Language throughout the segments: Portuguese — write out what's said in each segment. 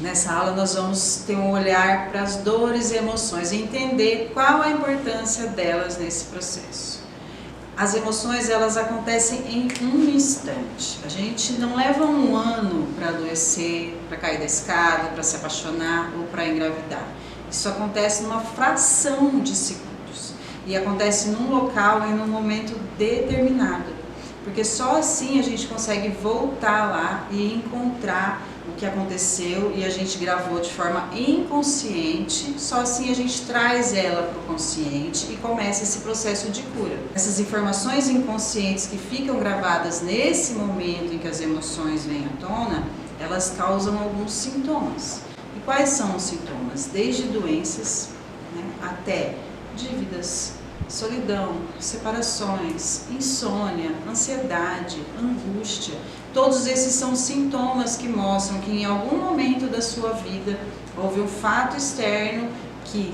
Nessa aula nós vamos ter um olhar para as dores e emoções e entender qual a importância delas nesse processo. As emoções, elas acontecem em um instante. A gente não leva um ano para adoecer, para cair da escada, para se apaixonar ou para engravidar. Isso acontece numa fração de segundos e acontece num local e num momento determinado. Porque só assim a gente consegue voltar lá e encontrar o que aconteceu e a gente gravou de forma inconsciente, só assim a gente traz ela para o consciente e começa esse processo de cura. Essas informações inconscientes que ficam gravadas nesse momento em que as emoções vêm à tona, elas causam alguns sintomas. E quais são os sintomas? Desde doenças, né, até dívidas, solidão, separações, insônia, ansiedade, angústia. Todos esses são sintomas que mostram que em algum momento da sua vida houve um fato externo que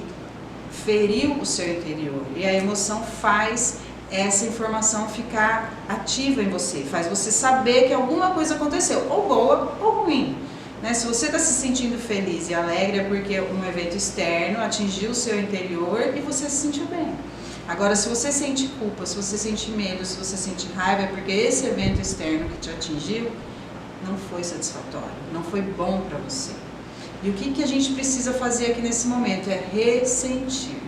feriu o seu interior e a emoção faz essa informação ficar ativa em você, faz você saber que alguma coisa aconteceu, ou boa ou ruim. Se você está se sentindo feliz e alegre é porque um evento externo atingiu o seu interior e você se sentiu bem. Agora, se você sente culpa, se você sente medo, se você sente raiva, é porque esse evento externo que te atingiu não foi satisfatório, não foi bom para você. E o que a gente precisa fazer aqui nesse momento é ressentir.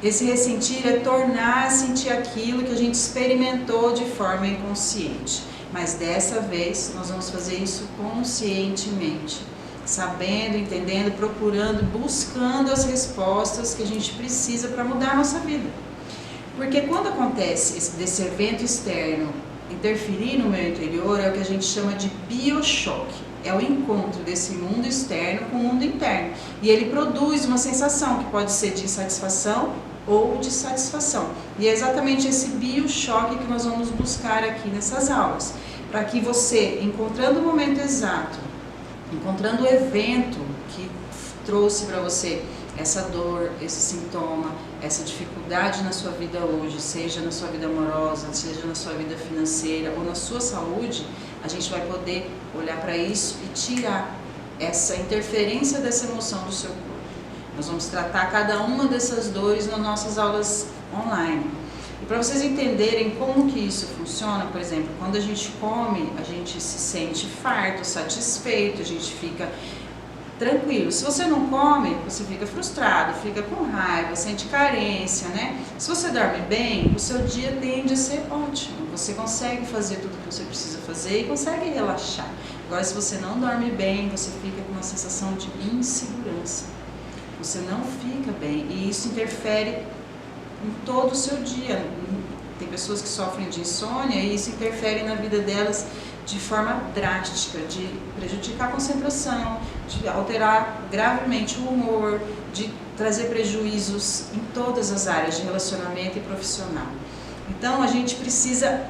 Esse ressentir é tornar a sentir aquilo que a gente experimentou de forma inconsciente. Mas dessa vez nós vamos fazer isso conscientemente, sabendo, entendendo, procurando, buscando as respostas que a gente precisa para mudar a nossa vida. Porque quando acontece desse evento externo interferir no meu interior, é o que a gente chama de biochoque. É o encontro desse mundo externo com o mundo interno. E ele produz uma sensação que pode ser de insatisfação ou de satisfação. E é exatamente esse biochoque que nós vamos buscar aqui nessas aulas. Para que você, encontrando o momento exato, encontrando o evento que trouxe para você essa dor, esse sintoma, essa dificuldade na sua vida hoje, seja na sua vida amorosa, seja na sua vida financeira ou na sua saúde, a gente vai poder olhar para isso e tirar essa interferência dessa emoção do seu corpo. Nós vamos tratar cada uma dessas dores nas nossas aulas online. E para vocês entenderem como que isso funciona, por exemplo, quando a gente come, a gente se sente farto, satisfeito, a gente fica tranquilo. Se você não come, você fica frustrado, fica com raiva, sente carência, né? Se você dorme bem, o seu dia tende a ser ótimo. Você consegue fazer tudo que você precisa fazer e consegue relaxar. Agora, se você não dorme bem, você fica com uma sensação de insegurança. Você não fica bem e isso interfere em todo o seu dia. Tem pessoas que sofrem de insônia e isso interfere na vida delas de forma drástica, de prejudicar a concentração, de alterar gravemente o humor, de trazer prejuízos em todas as áreas de relacionamento e profissional. Então a gente precisa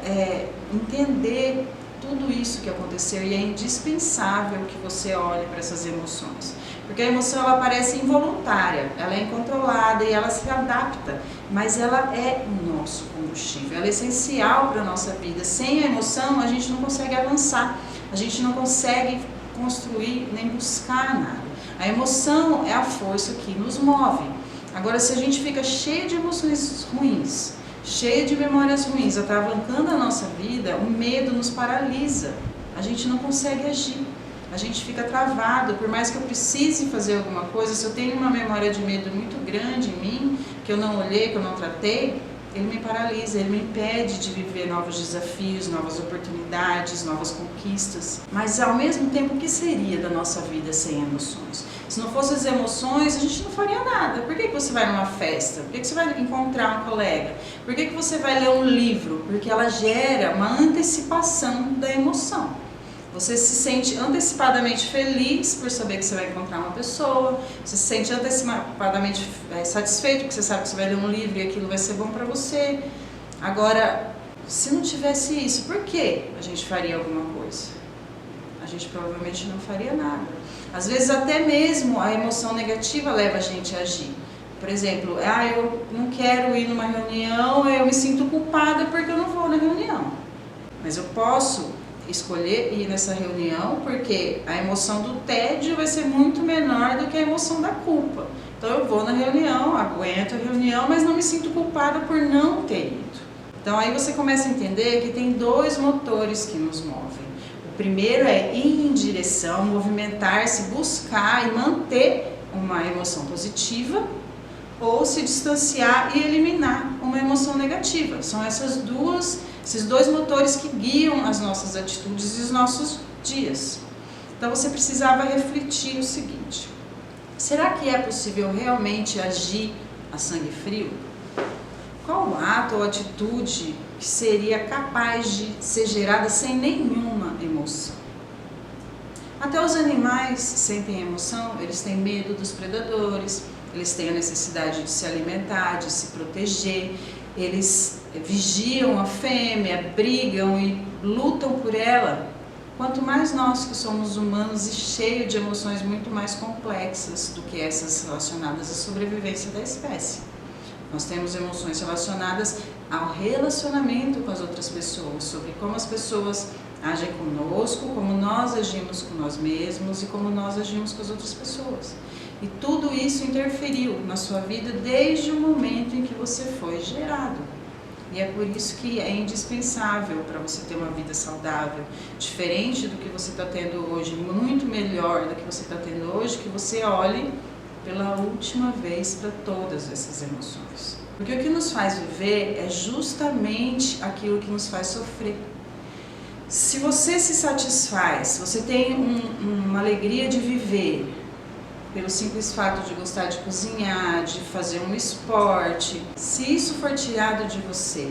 entender tudo isso que aconteceu e é indispensável que você olhe para essas emoções. Porque a emoção ela parece involuntária, ela é incontrolada e ela se adapta, mas ela é o nosso combustível, ela é essencial para a nossa vida. Sem a emoção a gente não consegue avançar, a gente não consegue construir nem buscar nada. A emoção é a força que nos move. Agora, se a gente fica cheio de emoções ruins, cheio de memórias ruins, atravancando a nossa vida, o medo nos paralisa, a gente não consegue agir. A gente fica travado, por mais que eu precise fazer alguma coisa, se eu tenho uma memória de medo muito grande em mim, que eu não olhei, que eu não tratei, ele me paralisa, ele me impede de viver novos desafios, novas oportunidades, novas conquistas. Mas ao mesmo tempo, o que seria da nossa vida sem emoções? Se não fossem as emoções, a gente não faria nada. Por que você vai numa festa? Por que você vai encontrar um colega? Por que você vai ler um livro? Porque ela gera uma antecipação da emoção. Você se sente antecipadamente feliz por saber que você vai encontrar uma pessoa, você se sente antecipadamente satisfeito porque você sabe que você vai ler um livro e aquilo vai ser bom para você. Agora, se não tivesse isso, por que a gente faria alguma coisa? A gente provavelmente não faria nada. Às vezes até mesmo a emoção negativa leva a gente a agir. Por exemplo, eu não quero ir numa reunião, eu me sinto culpada porque eu não vou na reunião. Mas eu posso escolher ir nessa reunião, porque a emoção do tédio vai ser muito menor do que a emoção da culpa. Então eu vou na reunião, aguento a reunião, mas não me sinto culpada por não ter ido. Então aí você começa a entender que tem dois motores que nos movem. O primeiro é ir em direção, movimentar-se, buscar e manter uma emoção positiva, ou se distanciar e eliminar uma emoção negativa. São esses dois motores que guiam as nossas atitudes e os nossos dias. Então você precisava refletir o seguinte: será que é possível realmente agir a sangue frio? Qual ato ou atitude que seria capaz de ser gerada sem nenhuma emoção? Até os animais sentem emoção, eles têm medo dos predadores, eles têm a necessidade de se alimentar, de se proteger, eles vigiam a fêmea, brigam e lutam por ela. Quanto mais nós que somos humanos e cheios de emoções muito mais complexas do que essas relacionadas à sobrevivência da espécie. Nós temos emoções relacionadas ao relacionamento com as outras pessoas, sobre como as pessoas agem conosco, como nós agimos com nós mesmos e como nós agimos com as outras pessoas. E tudo isso interferiu na sua vida desde o momento em que você foi gerado. E é por isso que é indispensável para você ter uma vida saudável, diferente do que você está tendo hoje, muito melhor do que você está tendo hoje, que você olhe pela última vez para todas essas emoções. Porque o que nos faz viver é justamente aquilo que nos faz sofrer. Se você se satisfaz, se você tem uma alegria de viver, pelo simples fato de gostar de cozinhar, de fazer um esporte, se isso for tirado de você,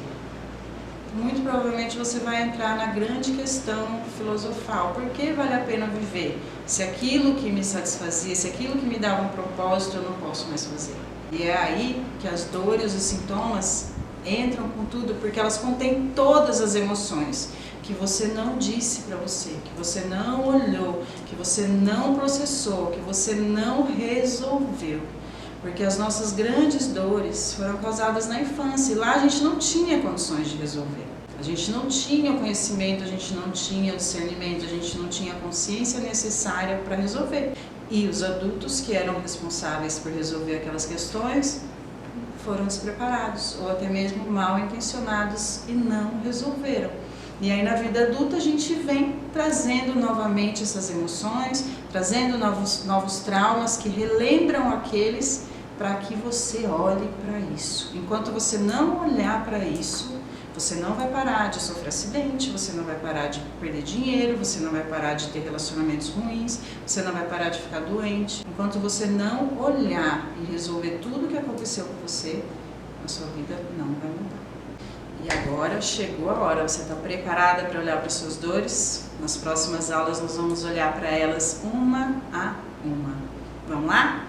muito provavelmente você vai entrar na grande questão filosofal. Por que vale a pena viver? Se aquilo que me satisfazia, se aquilo que me dava um propósito, eu não posso mais fazer. E é aí que as dores, os sintomas entram com tudo, porque elas contêm todas as emoções que você não disse para você, que você não olhou, que você não processou, que você não resolveu. Porque as nossas grandes dores foram causadas na infância e lá a gente não tinha condições de resolver. A gente não tinha o conhecimento, a gente não tinha o discernimento, a gente não tinha a consciência necessária para resolver. E os adultos que eram responsáveis por resolver aquelas questões foram despreparados ou até mesmo mal intencionados e não resolveram. E aí na vida adulta a gente vem trazendo novamente essas emoções, trazendo novos traumas que relembram aqueles, para que você olhe para isso. Enquanto você não olhar para isso, você não vai parar de sofrer acidente, você não vai parar de perder dinheiro, você não vai parar de ter relacionamentos ruins, você não vai parar de ficar doente. Enquanto você não olhar e resolver tudo o que aconteceu com você, a sua vida não vai mudar. E agora chegou a hora, você está preparada para olhar para as suas dores? Nas próximas aulas nós vamos olhar para elas uma a uma. Vamos lá?